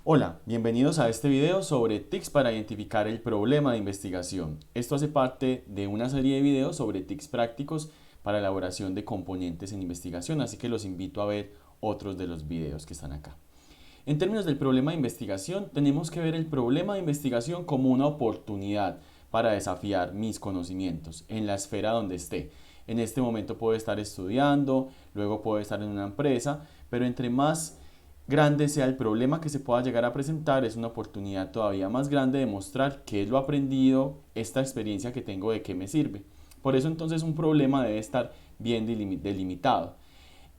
Hola, bienvenidos a este video sobre tics para identificar el problema de investigación. Esto hace parte de una serie de videos sobre tics prácticos para elaboración de componentes en investigación, así que los invito a ver otros de los videos que están acá. En términos del problema de investigación, tenemos que ver el problema de investigación como una oportunidad para desafiar mis conocimientos en la esfera donde esté. En este momento puedo estar estudiando, luego puedo estar en una empresa, pero entre más grande sea el problema que se pueda llegar a presentar, es una oportunidad todavía más grande de mostrar qué es lo aprendido, esta experiencia que tengo de qué me sirve. Por eso entonces un problema debe estar bien delimitado.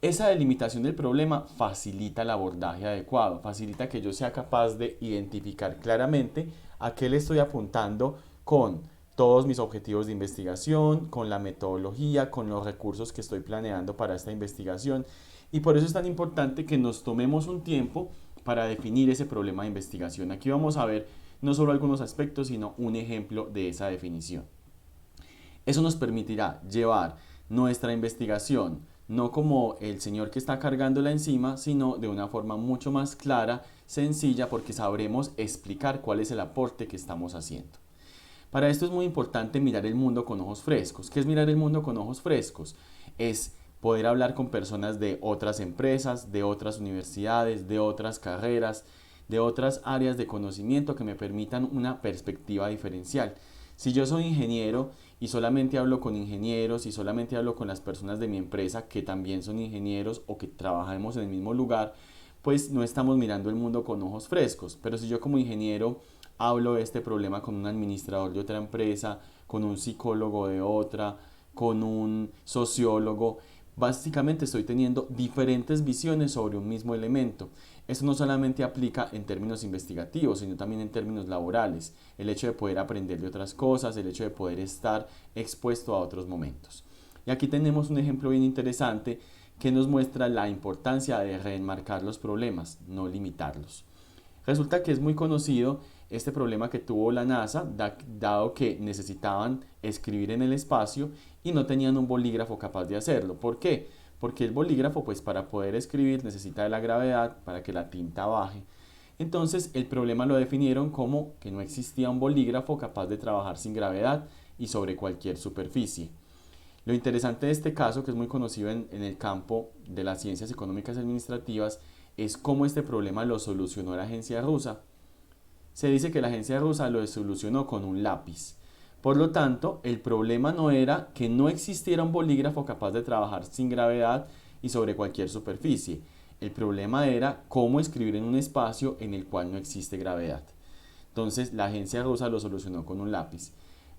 Esa delimitación del problema facilita el abordaje adecuado, facilita que yo sea capaz de identificar claramente a qué le estoy apuntando con todos mis objetivos de investigación, con la metodología, con los recursos que estoy planeando para esta investigación. Y por eso es tan importante que nos tomemos un tiempo para definir ese problema de investigación. Aquí vamos a ver no solo algunos aspectos, sino un ejemplo de esa definición. Eso nos permitirá llevar nuestra investigación no como el señor que está cargándola encima, sino de una forma mucho más clara, sencilla, porque sabremos explicar cuál es el aporte que estamos haciendo. Para esto es muy importante mirar el mundo con ojos frescos. ¿Qué es mirar el mundo con ojos frescos? Es poder hablar con personas de otras empresas, de otras universidades, de otras carreras, de otras áreas de conocimiento que me permitan una perspectiva diferencial. Si yo soy ingeniero y solamente hablo con ingenieros y solamente hablo con las personas de mi empresa que también son ingenieros o que trabajamos en el mismo lugar, pues no estamos mirando el mundo con ojos frescos. Pero si yo como ingeniero hablo de este problema con un administrador de otra empresa, con un psicólogo de otra, con un sociólogo, básicamente estoy teniendo diferentes visiones sobre un mismo elemento. Esto no solamente aplica en términos investigativos, sino también en términos laborales. El hecho de poder aprender de otras cosas, el hecho de poder estar expuesto a otros momentos. Y aquí tenemos un ejemplo bien interesante que nos muestra la importancia de reenmarcar los problemas, no limitarlos. Resulta que es muy conocido este problema que tuvo la NASA, dado que necesitaban escribir en el espacio y no tenían un bolígrafo capaz de hacerlo. ¿Por qué? Porque el bolígrafo, pues para poder escribir necesita de la gravedad para que la tinta baje. Entonces el problema lo definieron como que no existía un bolígrafo capaz de trabajar sin gravedad y sobre cualquier superficie. Lo interesante de este caso, que es muy conocido en el campo de las ciencias económicas y administrativas, es cómo este problema lo solucionó la agencia rusa. Se dice que la agencia rusa lo solucionó con un lápiz. Por lo tanto, el problema no era que no existiera un bolígrafo capaz de trabajar sin gravedad y sobre cualquier superficie. El problema era cómo escribir en un espacio en el cual no existe gravedad. Entonces, la agencia rusa lo solucionó con un lápiz.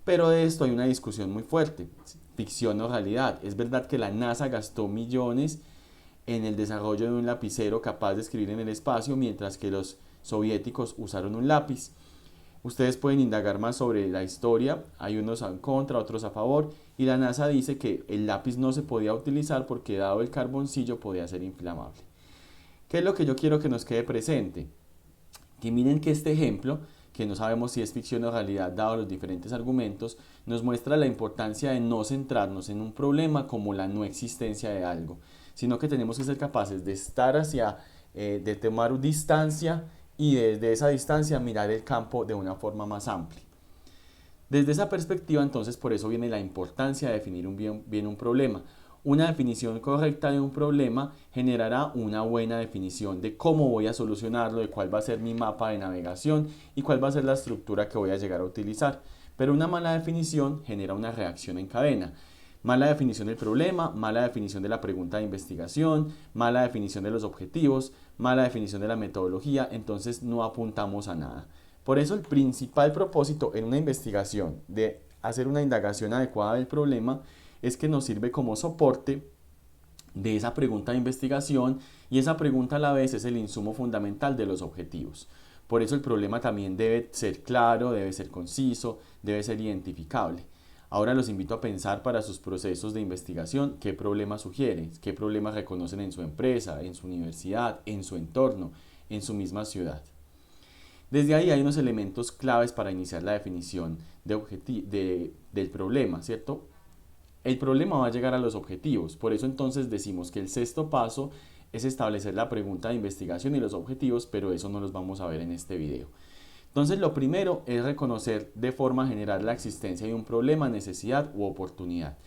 Pero de esto hay una discusión muy fuerte, ficción o realidad. Es verdad que la NASA gastó millones en el desarrollo de un lapicero capaz de escribir en el espacio, mientras que los soviéticos usaron un lápiz. Ustedes pueden indagar más sobre la historia, hay unos en contra, otros a favor, y la NASA dice que el lápiz no se podía utilizar porque dado el carboncillo podía ser inflamable. ¿Qué es lo que yo quiero que nos quede presente? Que miren que este ejemplo, que no sabemos si es ficción o realidad dado los diferentes argumentos, nos muestra la importancia de no centrarnos en un problema como la no existencia de algo, sino que tenemos que ser capaces de estar de tomar distancia y desde esa distancia mirar el campo de una forma más amplia. Desde esa perspectiva, entonces, por eso viene la importancia de definir bien un problema. Una definición correcta de un problema generará una buena definición de cómo voy a solucionarlo, de cuál va a ser mi mapa de navegación y cuál va a ser la estructura que voy a llegar a utilizar. Pero una mala definición genera una reacción en cadena. Mala definición del problema, mala definición de la pregunta de investigación, mala definición de los objetivos, mala definición de la metodología, entonces no apuntamos a nada. Por eso el principal propósito en una investigación de hacer una indagación adecuada del problema es que nos sirve como soporte de esa pregunta de investigación y esa pregunta a la vez es el insumo fundamental de los objetivos. Por eso el problema también debe ser claro, debe ser conciso, debe ser identificable. Ahora los invito a pensar para sus procesos de investigación qué problemas sugieren, qué problemas reconocen en su empresa, en su universidad, en su entorno, en su misma ciudad. Desde ahí hay unos elementos claves para iniciar la definición del problema, ¿cierto? El problema va a llegar a los objetivos, por eso entonces decimos que el sexto paso es establecer la pregunta de investigación y los objetivos, pero eso no los vamos a ver en este video. Entonces, lo primero es reconocer de forma general la existencia de un problema, necesidad u oportunidad.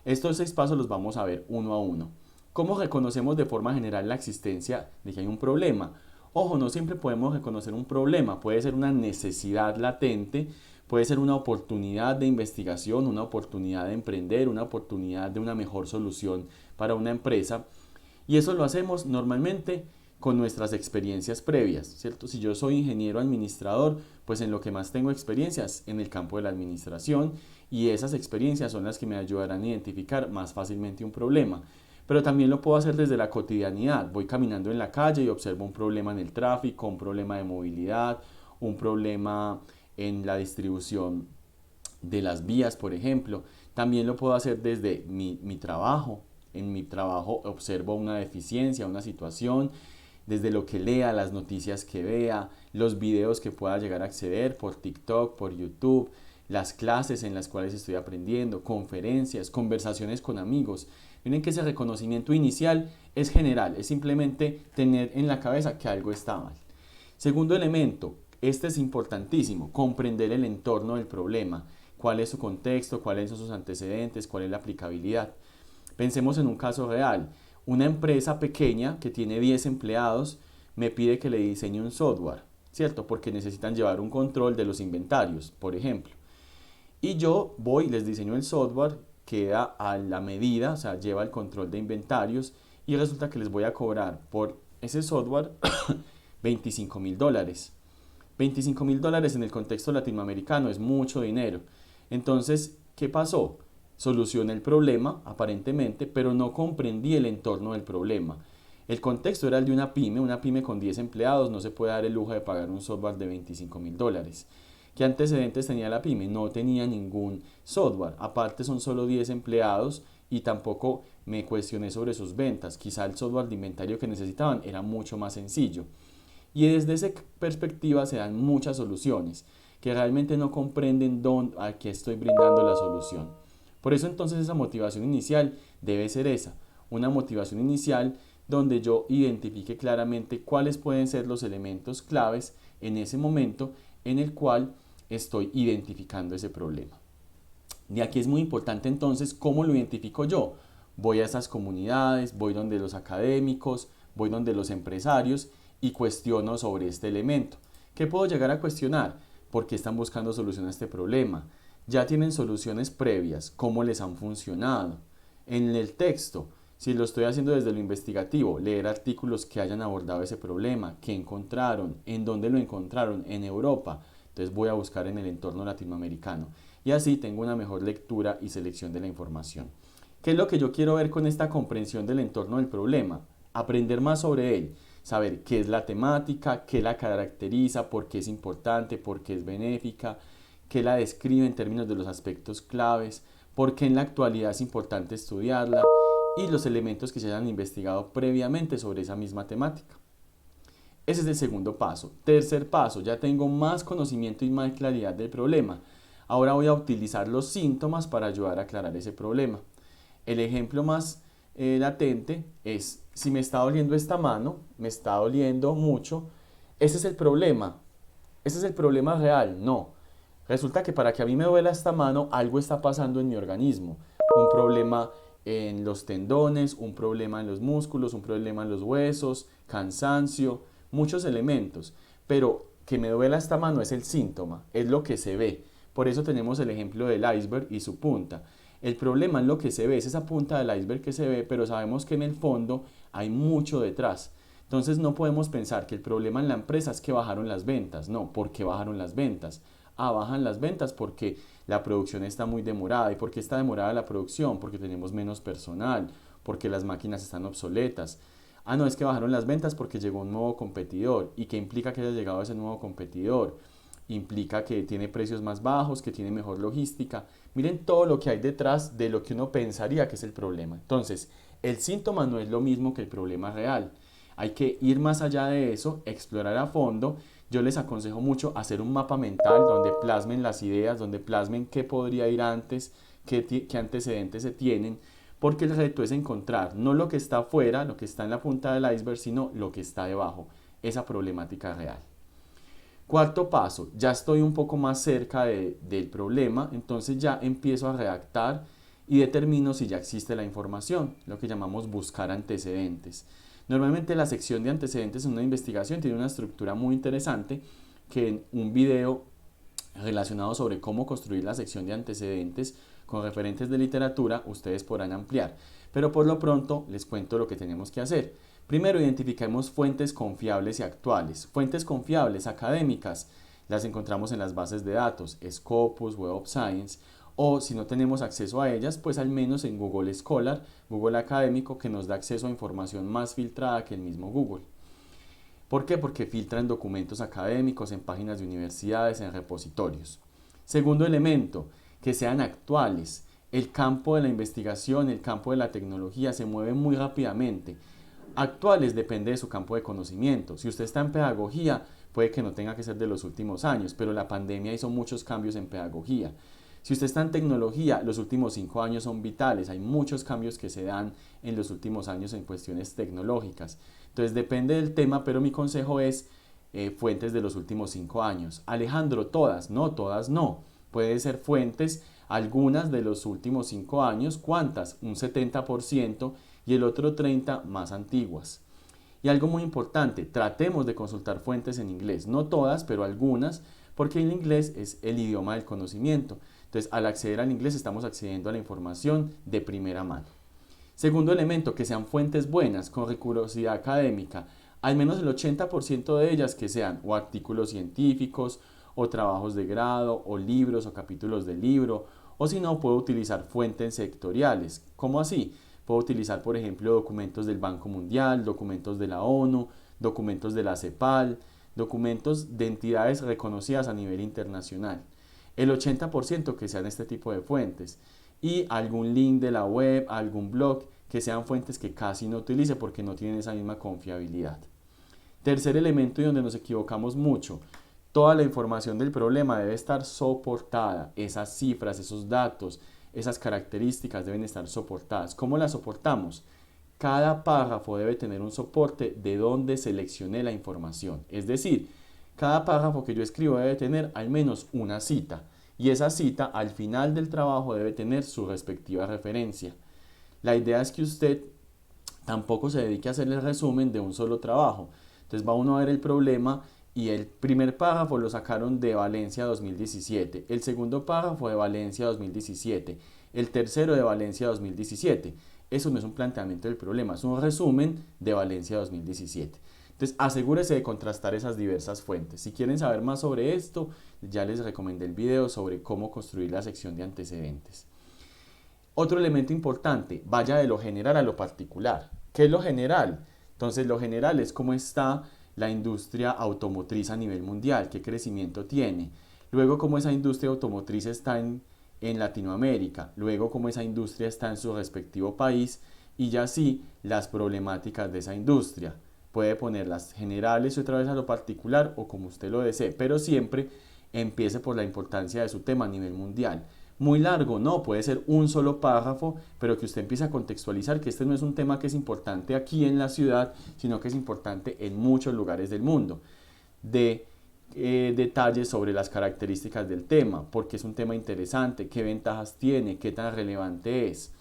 Estos 6 pasos los vamos a ver uno a uno. ¿Cómo reconocemos de forma general la existencia de que hay un problema? Ojo, no siempre podemos reconocer un problema, puede ser una necesidad latente, puede ser una oportunidad de investigación, una oportunidad de emprender, una oportunidad de una mejor solución para una empresa. Y eso lo hacemos normalmente con nuestras experiencias previas, ¿cierto? Si yo soy ingeniero administrador, pues en lo que más tengo experiencias en el campo de la administración, y esas experiencias son las que me ayudarán a identificar más fácilmente un problema. Pero también lo puedo hacer desde la cotidianidad. Voy caminando en la calle y observo un problema en el tráfico, un problema de movilidad, un problema en la distribución de las vías, por ejemplo. También lo puedo hacer desde mi trabajo. En mi trabajo observo una deficiencia, una situación, desde lo que lea, las noticias que vea, los videos que pueda llegar a acceder por TikTok, por YouTube, las clases en las cuales estoy aprendiendo, conferencias, conversaciones con amigos. Miren que ese reconocimiento inicial es general, es simplemente tener en la cabeza que algo está mal. Segundo elemento, este es importantísimo, comprender el entorno del problema, cuál es su contexto, cuáles son sus antecedentes, cuál es la aplicabilidad. Pensemos en un caso real. Una empresa pequeña que tiene 10 empleados me pide que le diseñe un software, ¿cierto? Porque necesitan llevar un control de los inventarios, por ejemplo. Y yo voy, les diseño el software, queda a la medida, o sea, lleva el control de inventarios y resulta que les voy a cobrar por ese software $25,000. $25,000 en el contexto latinoamericano es mucho dinero. Entonces, ¿qué pasó? Solucioné el problema, aparentemente, pero no comprendí el entorno del problema. El contexto era el de una pyme con 10 empleados, no se puede dar el lujo de pagar un software de $25,000. ¿Qué antecedentes tenía la pyme? No tenía ningún software, aparte son solo 10 empleados y tampoco me cuestioné sobre sus ventas. Quizá el software de inventario que necesitaban era mucho más sencillo. Y desde esa perspectiva se dan muchas soluciones que realmente no comprenden a qué estoy brindando la solución. Por eso entonces esa motivación inicial debe ser esa, una motivación inicial donde yo identifique claramente cuáles pueden ser los elementos claves en ese momento en el cual estoy identificando ese problema. De aquí es muy importante entonces cómo lo identifico yo. Voy a esas comunidades, voy donde los académicos, voy donde los empresarios y cuestiono sobre este elemento. ¿Qué puedo llegar a cuestionar? ¿Por qué están buscando solución a este problema? ¿Ya tienen soluciones previas? ¿Cómo les han funcionado? En el texto, si lo estoy haciendo desde lo investigativo, leer artículos que hayan abordado ese problema, qué encontraron, en dónde lo encontraron, en Europa. Entonces voy a buscar en el entorno latinoamericano. Y así tengo una mejor lectura y selección de la información. ¿Qué es lo que yo quiero ver con esta comprensión del entorno del problema? Aprender más sobre él. Saber qué es la temática, qué la caracteriza, por qué es importante, por qué es benéfica, qué la describe en términos de los aspectos claves, por qué en la actualidad es importante estudiarla y los elementos que se hayan investigado previamente sobre esa misma temática. Ese es el segundo paso. Tercer paso, ya tengo más conocimiento y más claridad del problema. Ahora voy a utilizar los síntomas para ayudar a aclarar ese problema. El ejemplo más latente es, si me está doliendo esta mano, me está doliendo mucho, ese es el problema. Ese es el problema real. No. Resulta que para que a mí me duela esta mano, algo está pasando en mi organismo. Un problema en los tendones, un problema en los músculos, un problema en los huesos, cansancio, muchos elementos. Pero que me duela esta mano es el síntoma, es lo que se ve. Por eso tenemos el ejemplo del iceberg y su punta. El problema es lo que se ve, es esa punta del iceberg que se ve, pero sabemos que en el fondo hay mucho detrás. Entonces no podemos pensar que el problema en la empresa es que bajaron las ventas. No, ¿por qué bajaron las ventas? Bajan las ventas porque la producción está muy demorada. ¿Y por qué está demorada la producción? Porque tenemos menos personal, porque las máquinas están obsoletas. No, es que bajaron las ventas porque llegó un nuevo competidor. ¿Y qué implica que haya llegado ese nuevo competidor? Implica que tiene precios más bajos, que tiene mejor logística. Miren todo lo que hay detrás de lo que uno pensaría que es el problema. Entonces, el síntoma no es lo mismo que el problema real. Hay que ir más allá de eso, explorar a fondo. Yo les aconsejo mucho hacer un mapa mental donde plasmen las ideas, donde plasmen qué podría ir antes, qué antecedentes se tienen, porque el reto es encontrar no lo que está afuera, lo que está en la punta del iceberg, sino lo que está debajo, esa problemática real. Cuarto paso, ya estoy un poco más cerca del problema, entonces ya empiezo a redactar y determino si ya existe la información, lo que llamamos buscar antecedentes. Normalmente la sección de antecedentes en una investigación tiene una estructura muy interesante que en un video relacionado sobre cómo construir la sección de antecedentes con referentes de literatura ustedes podrán ampliar, pero por lo pronto les cuento lo que tenemos que hacer. Primero, identifiquemos fuentes confiables y actuales. Fuentes confiables académicas las encontramos en las bases de datos, Scopus, Web of Science, o si no tenemos acceso a ellas, pues al menos en Google Scholar, Google Académico, que nos da acceso a información más filtrada que el mismo Google. ¿Por qué? Porque filtran documentos académicos, en páginas de universidades, en repositorios. Segundo elemento, que sean actuales. El campo de la investigación, el campo de la tecnología se mueve muy rápidamente. Actuales depende de su campo de conocimiento. Si usted está en pedagogía, puede que no tenga que ser de los últimos años, pero la pandemia hizo muchos cambios en pedagogía. Si usted está en tecnología, los últimos 5 años son vitales. Hay muchos cambios que se dan en los últimos años en cuestiones tecnológicas. Entonces depende del tema, pero mi consejo es fuentes de los últimos 5 años. Alejandro, todas no. Puede ser fuentes, algunas de los últimos 5 años, ¿cuántas? Un 70% y el otro 30% más antiguas. Y algo muy importante, tratemos de consultar fuentes en inglés, no todas, pero algunas, porque el inglés es el idioma del conocimiento. Entonces, al acceder al inglés estamos accediendo a la información de primera mano. Segundo elemento, que sean fuentes buenas, con rigurosidad académica, al menos el 80% de ellas que sean o artículos científicos, o trabajos de grado, o libros o capítulos de libro, o si no, puedo utilizar fuentes sectoriales. ¿Cómo así? Puedo utilizar, por ejemplo, documentos del Banco Mundial, documentos de la ONU, documentos de la CEPAL, documentos de entidades reconocidas a nivel internacional. El 80% que sean este tipo de fuentes y algún link de la web, algún blog, que sean fuentes que casi no utilice porque no tienen esa misma confiabilidad. Tercer elemento y donde nos equivocamos mucho, toda la información del problema debe estar soportada, esas cifras, esos datos, esas características deben estar soportadas. ¿Cómo las soportamos? Cada párrafo debe tener un soporte de donde seleccioné la información. Es decir, cada párrafo que yo escribo debe tener al menos una cita. Y esa cita al final del trabajo debe tener su respectiva referencia. La idea es que usted tampoco se dedique a hacer el resumen de un solo trabajo. Entonces va uno a ver el problema y el primer párrafo lo sacaron de Valencia 2017, el segundo párrafo de Valencia 2017, el tercero de Valencia 2017. Eso no es un planteamiento del problema, es un resumen de Valencia 2017. Entonces asegúrese de contrastar esas diversas fuentes. Si quieren saber más sobre esto, ya les recomendé el video sobre cómo construir la sección de antecedentes. Otro elemento importante, vaya de lo general a lo particular. ¿Qué es lo general? Entonces lo general es cómo está la industria automotriz a nivel mundial, qué crecimiento tiene. Luego cómo esa industria automotriz está en Latinoamérica. Luego cómo esa industria está en su respectivo país y ya sí las problemáticas de esa industria. Puede poner las generales y otra vez a lo particular o como usted lo desee, pero siempre empiece por la importancia de su tema a nivel mundial. Muy largo, no, puede ser un solo párrafo, pero que usted empiece a contextualizar que este no es un tema que es importante aquí en la ciudad, sino que es importante en muchos lugares del mundo. De detalles sobre las características del tema, porque es un tema interesante, qué ventajas tiene, qué tan relevante es.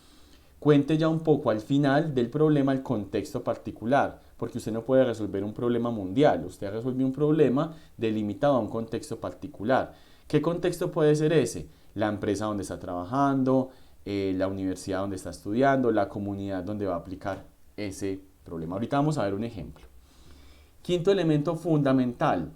Cuente ya un poco al final del problema el contexto particular, porque usted no puede resolver un problema mundial, usted resuelve un problema delimitado a un contexto particular. ¿Qué contexto puede ser ese? La empresa donde está trabajando, la universidad donde está estudiando, la comunidad donde va a aplicar ese problema. Ahorita vamos a ver un ejemplo. Quinto elemento fundamental,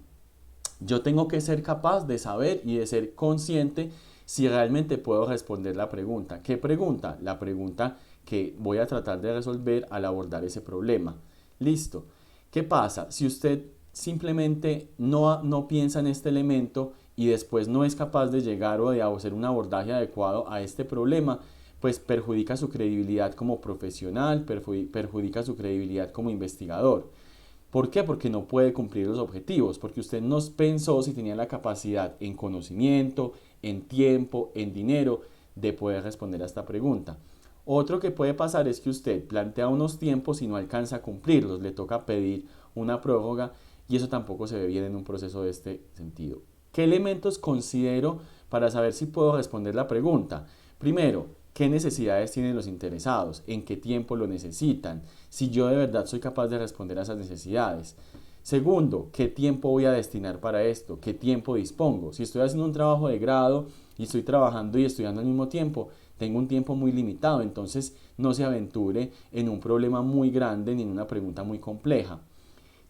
yo tengo que ser capaz de saber y de ser consciente si realmente puedo responder la pregunta. ¿Qué pregunta? La pregunta que voy a tratar de resolver al abordar ese problema. Listo. ¿Qué pasa? Si usted simplemente no piensa en este elemento y después no es capaz de llegar o de hacer un abordaje adecuado a este problema, pues perjudica su credibilidad como profesional, perjudica su credibilidad como investigador. ¿Por qué? Porque no puede cumplir los objetivos, porque usted no pensó si tenía la capacidad en conocimiento, en tiempo, en dinero, de poder responder a esta pregunta. Otro que puede pasar es que usted plantea unos tiempos y no alcanza a cumplirlos, le toca pedir una prórroga y eso tampoco se ve bien en un proceso de este sentido. ¿Qué elementos considero para saber si puedo responder la pregunta? Primero, ¿qué necesidades tienen los interesados? ¿En qué tiempo lo necesitan? Si yo de verdad soy capaz de responder a esas necesidades. Segundo, ¿qué tiempo voy a destinar para esto? ¿Qué tiempo dispongo? Si estoy haciendo un trabajo de grado y estoy trabajando y estudiando al mismo tiempo, tengo un tiempo muy limitado, entonces no se aventure en un problema muy grande ni en una pregunta muy compleja.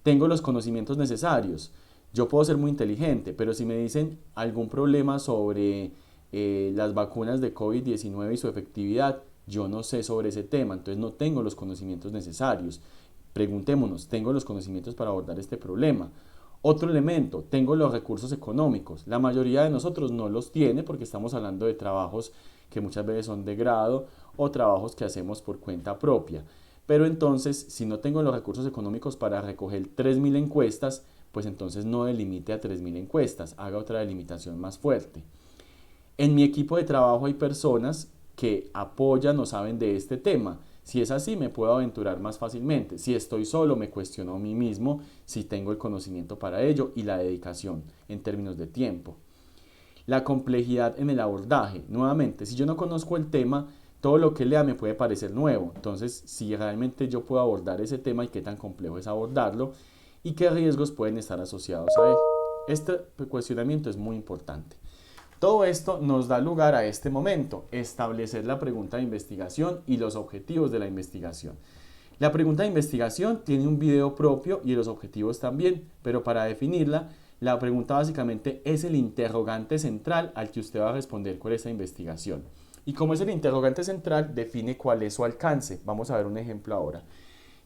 Tengo los conocimientos necesarios. Yo puedo ser muy inteligente, pero si me dicen algún problema sobre las vacunas de COVID-19 y su efectividad, yo no sé sobre ese tema, entonces no tengo los conocimientos necesarios. Preguntémonos, ¿tengo los conocimientos para abordar este problema? Otro elemento, tengo los recursos económicos. La mayoría de nosotros no los tiene porque estamos hablando de trabajos que muchas veces son de grado o trabajos que hacemos por cuenta propia. Pero entonces, si no tengo los recursos económicos para recoger 3.000 encuestas, pues entonces no delimite a 3.000 encuestas, haga otra delimitación más fuerte. En mi equipo de trabajo hay personas que apoyan o saben de este tema. Si es así, me puedo aventurar más fácilmente. Si estoy solo, me cuestiono a mí mismo si tengo el conocimiento para ello y la dedicación en términos de tiempo. La complejidad en el abordaje. Nuevamente, si yo no conozco el tema, todo lo que lea me puede parecer nuevo. Entonces, si realmente yo puedo abordar ese tema y qué tan complejo es abordarlo y qué riesgos pueden estar asociados a él. Este cuestionamiento es muy importante. Todo esto nos da lugar a este momento, establecer la pregunta de investigación y los objetivos de la investigación. La pregunta de investigación tiene un video propio y los objetivos también, pero para definirla, la pregunta básicamente es el interrogante central al que usted va a responder con esa investigación. Y como es el interrogante central, define cuál es su alcance. Vamos a ver un ejemplo ahora.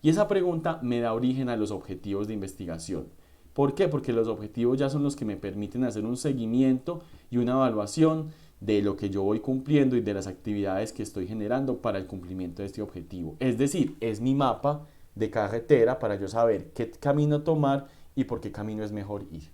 Y esa pregunta me da origen a los objetivos de investigación. ¿Por qué? Porque los objetivos ya son los que me permiten hacer un seguimiento y una evaluación de lo que yo voy cumpliendo y de las actividades que estoy generando para el cumplimiento de este objetivo. Es decir, es mi mapa de carretera para yo saber qué camino tomar y por qué camino es mejor ir.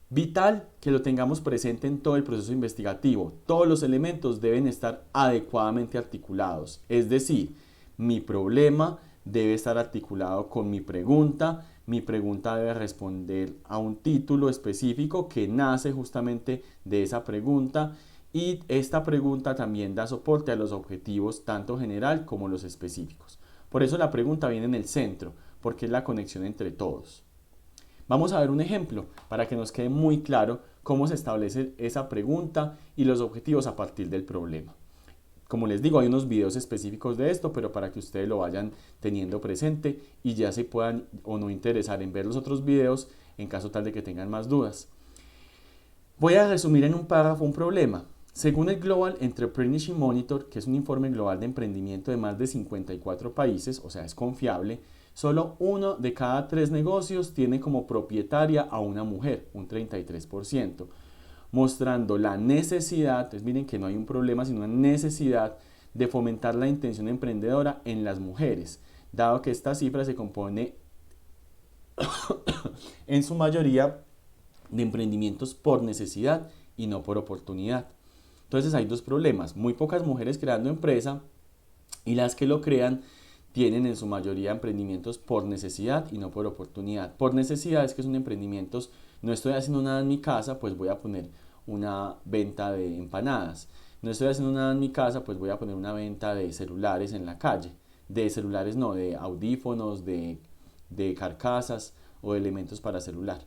Vital que lo tengamos presente en todo el proceso investigativo. Todos los elementos deben estar adecuadamente articulados. Es decir, mi problema debe estar articulado con mi pregunta debe responder a un título específico que nace justamente de esa pregunta y esta pregunta también da soporte a los objetivos tanto general como los específicos. Por eso la pregunta viene en el centro, porque es la conexión entre todos. Vamos a ver un ejemplo para que nos quede muy claro cómo se establece esa pregunta y los objetivos a partir del problema. Como les digo, hay unos videos específicos de esto, pero para que ustedes lo vayan teniendo presente y ya se puedan o no interesar en ver los otros videos en caso tal de que tengan más dudas. Voy a resumir en un párrafo un problema. Según el Global Entrepreneurship Monitor, que es un informe global de emprendimiento de más de 54 países, o sea, es confiable, solo 1 de cada 3 negocios tiene como propietaria a una mujer, un 33%. Mostrando la necesidad, entonces miren que no hay un problema, sino una necesidad de fomentar la intención emprendedora en las mujeres, dado que esta cifra se compone en su mayoría de emprendimientos por necesidad y no por oportunidad. Entonces hay dos problemas, muy pocas mujeres creando empresa y las que lo crean tienen en su mayoría emprendimientos por necesidad y no por oportunidad. Por necesidad es que son emprendimientos, no estoy haciendo nada en mi casa, pues voy a poner una venta de empanadas. No estoy haciendo nada en mi casa, pues voy a poner una venta de celulares en la calle. De celulares no, de audífonos, de carcasas o de elementos para celular.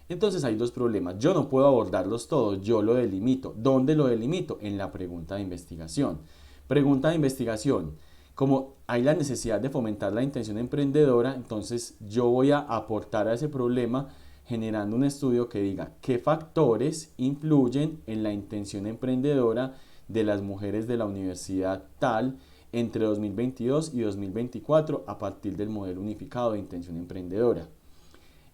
Entonces hay dos problemas. Yo no puedo abordarlos todos, yo lo delimito. ¿Dónde lo delimito? En la pregunta de investigación. Pregunta de investigación. Como hay la necesidad de fomentar la intención emprendedora, entonces yo voy a aportar a ese problema generando un estudio que diga qué factores influyen en la intención emprendedora de las mujeres de la universidad tal entre 2022 y 2024 a partir del modelo unificado de intención emprendedora.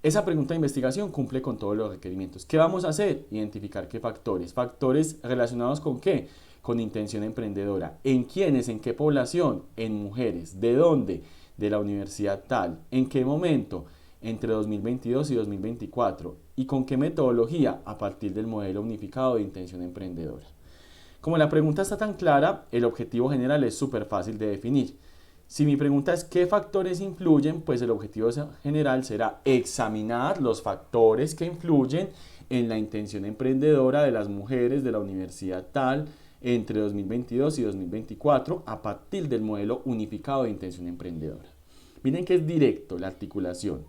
Esa pregunta de investigación cumple con todos los requerimientos. ¿Qué vamos a hacer? Identificar qué factores. ¿Factores relacionados con qué? Con intención emprendedora. ¿En quiénes? ¿En qué población? En mujeres. ¿De dónde? De la universidad tal. ¿En qué momento? Entre 2022 y 2024. ¿Y con qué metodología? A partir del modelo unificado de intención emprendedora. Como la pregunta está tan clara, el objetivo general es súper fácil de definir. Si mi pregunta es ¿qué factores influyen? Pues el objetivo general será examinar los factores que influyen en la intención emprendedora de las mujeres de la universidad tal entre 2022 y 2024 a partir del modelo unificado de intención emprendedora. Miren que es directo la articulación.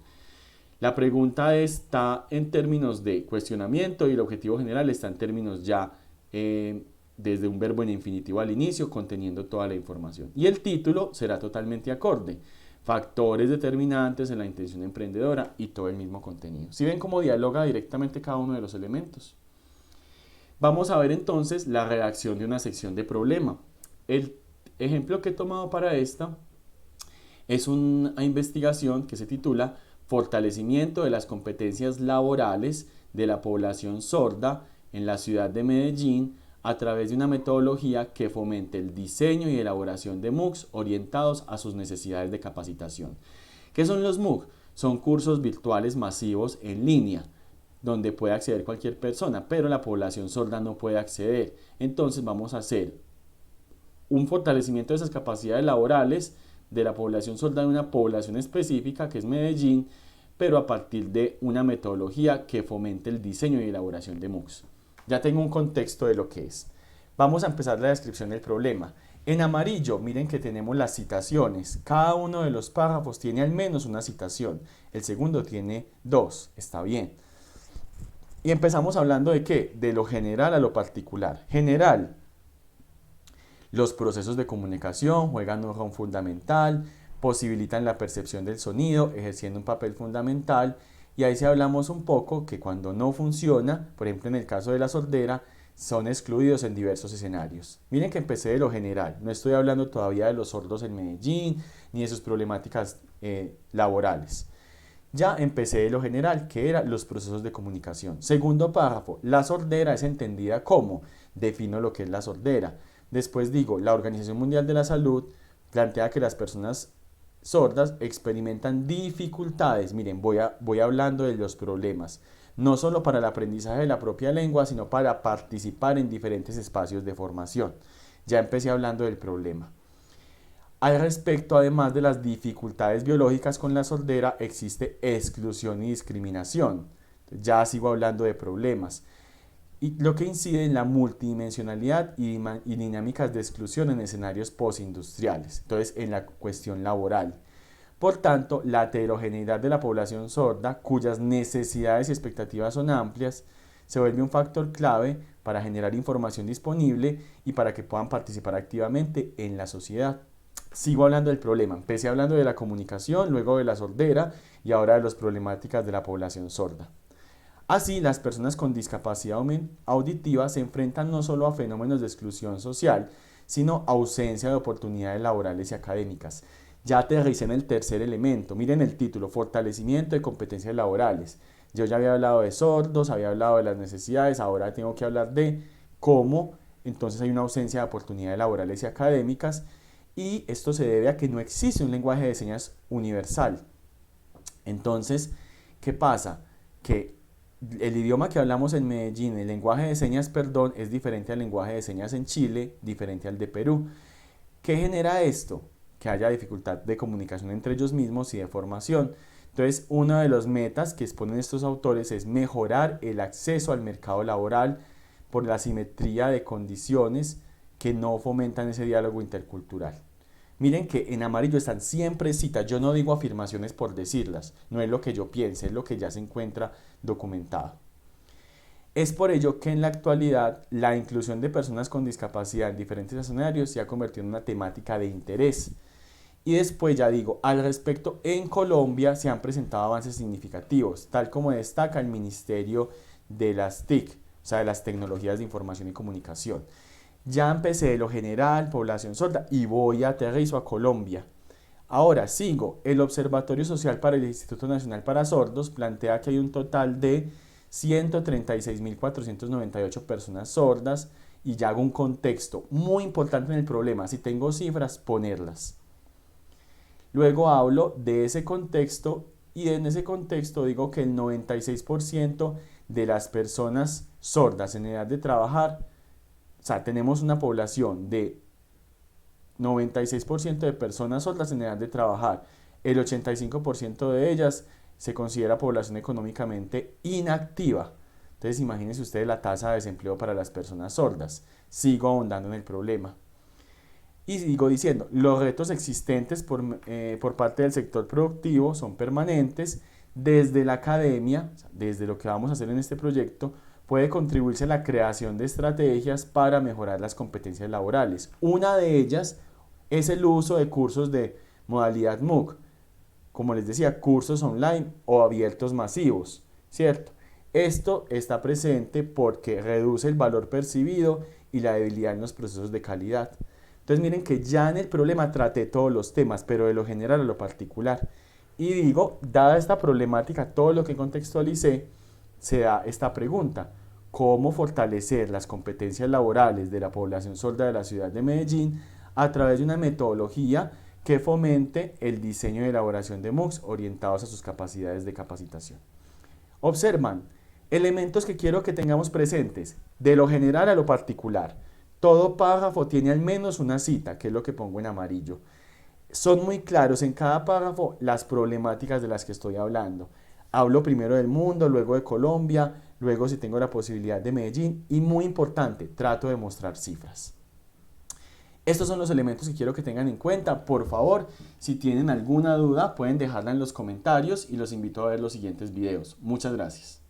La pregunta está en términos de cuestionamiento y el objetivo general está en términos ya desde un verbo en infinitivo al inicio, conteniendo toda la información. Y el título será totalmente acorde. Factores determinantes en la intención emprendedora y todo el mismo contenido. ¿Sí ven cómo dialoga directamente cada uno de los elementos? Vamos a ver entonces la redacción de una sección de problema. El ejemplo que he tomado para esta es una investigación que se titula Fortalecimiento de las competencias laborales de la población sorda en la ciudad de Medellín a través de una metodología que fomente el diseño y elaboración de MOOCs orientados a sus necesidades de capacitación. ¿Qué son los MOOC? Son cursos virtuales masivos en línea, donde puede acceder cualquier persona, pero la población sorda no puede acceder. Entonces vamos a hacer un fortalecimiento de esas capacidades laborales de la población sorda de una población específica que es Medellín, pero a partir de una metodología que fomente el diseño y elaboración de MOOCs. Ya tengo un contexto de lo que es. Vamos a empezar la descripción del problema. En amarillo, miren que tenemos las citaciones. Cada uno de los párrafos tiene al menos una citación. El segundo tiene dos. Está bien. Y empezamos hablando de ¿qué? De lo general a lo particular. General. Los procesos de comunicación juegan un rol fundamental, posibilitan la percepción del sonido, ejerciendo un papel fundamental. Y ahí sí hablamos un poco que cuando no funciona, por ejemplo en el caso de la sordera, son excluidos en diversos escenarios. Miren que empecé de lo general, no estoy hablando todavía de los sordos en Medellín, ni de sus problemáticas laborales. Ya empecé de lo general, que eran los procesos de comunicación. Segundo párrafo, la sordera es entendida como, defino lo que es la sordera. Después digo, la Organización Mundial de la Salud plantea que las personas sordas experimentan dificultades. Miren, voy hablando de los problemas, no solo para el aprendizaje de la propia lengua, sino para participar en diferentes espacios de formación. Ya empecé hablando del problema. Al respecto, además de las dificultades biológicas con la sordera, existe exclusión y discriminación. Ya sigo hablando de problemas. Y lo que incide en la multidimensionalidad y dinámicas de exclusión en escenarios postindustriales, entonces en la cuestión laboral. Por tanto, la heterogeneidad de la población sorda, cuyas necesidades y expectativas son amplias, se vuelve un factor clave para generar información disponible y para que puedan participar activamente en la sociedad. Sigo hablando del problema, empecé hablando de la comunicación, luego de la sordera y ahora de las problemáticas de la población sorda. Así, las personas con discapacidad auditiva se enfrentan no solo a fenómenos de exclusión social, sino ausencia de oportunidades laborales y académicas. Ya aterricé en el tercer elemento. Miren el título, fortalecimiento de competencias laborales. Yo ya había hablado de sordos, había hablado de las necesidades, ahora tengo que hablar de cómo entonces hay una ausencia de oportunidades laborales y académicas, y esto se debe a que no existe un lenguaje de señas universal. Entonces, ¿qué pasa? Que el idioma que hablamos en Medellín, el lenguaje de señas, perdón, es diferente al lenguaje de señas en Chile, diferente al de Perú. ¿Qué genera esto? Que haya dificultad de comunicación entre ellos mismos y de formación. Entonces, una de las metas que exponen estos autores es mejorar el acceso al mercado laboral por la simetría de condiciones que no fomentan ese diálogo intercultural. Miren que en amarillo están siempre citas, yo no digo afirmaciones por decirlas, no es lo que yo piense, es lo que ya se encuentra documentado. Es por ello que en la actualidad la inclusión de personas con discapacidad en diferentes escenarios se ha convertido en una temática de interés. Y después ya digo, al respecto, en Colombia se han presentado avances significativos, tal como destaca el Ministerio de las TIC, o sea, de las Tecnologías de Información y Comunicación. Ya empecé de lo general, población sorda, y voy a aterrizo a Colombia. Ahora sigo, el Observatorio Social para el Instituto Nacional para Sordos plantea que hay un total de 136.498 personas sordas, y ya hago un contexto muy importante en el problema, si tengo cifras, ponerlas. Luego hablo de ese contexto y en ese contexto digo que el 96% de las personas sordas en edad de trabajar sea, tenemos una población de 96% de personas sordas en edad de trabajar. El 85% de ellas se considera población económicamente inactiva. Entonces imagínense ustedes la tasa de desempleo para las personas sordas. Sigo ahondando en el problema. Y sigo diciendo, los retos existentes por parte del sector productivo son permanentes. Desde la academia, desde lo que vamos a hacer en este proyecto, puede contribuirse a la creación de estrategias para mejorar las competencias laborales. Una de ellas es el uso de cursos de modalidad MOOC, como les decía, cursos online o abiertos masivos, ¿cierto? Esto está presente porque reduce el valor percibido y la debilidad en los procesos de calidad. Entonces miren que ya en el problema traté todos los temas, pero de lo general a lo particular. Y digo, dada esta problemática, todo lo que contextualicé, se da esta pregunta: ¿cómo fortalecer las competencias laborales de la población sorda de la ciudad de Medellín a través de una metodología que fomente el diseño y elaboración de MOOCs orientados a sus capacidades de capacitación? Observan elementos que quiero que tengamos presentes, de lo general a lo particular. Todo párrafo tiene al menos una cita, que es lo que pongo en amarillo. Son muy claros en cada párrafo las problemáticas de las que estoy hablando. Hablo primero del mundo, luego de Colombia, luego si tengo la posibilidad de Medellín y, muy importante, trato de mostrar cifras. Estos son los elementos que quiero que tengan en cuenta. Por favor, si tienen alguna duda pueden dejarla en los comentarios y los invito a ver los siguientes videos. Muchas gracias.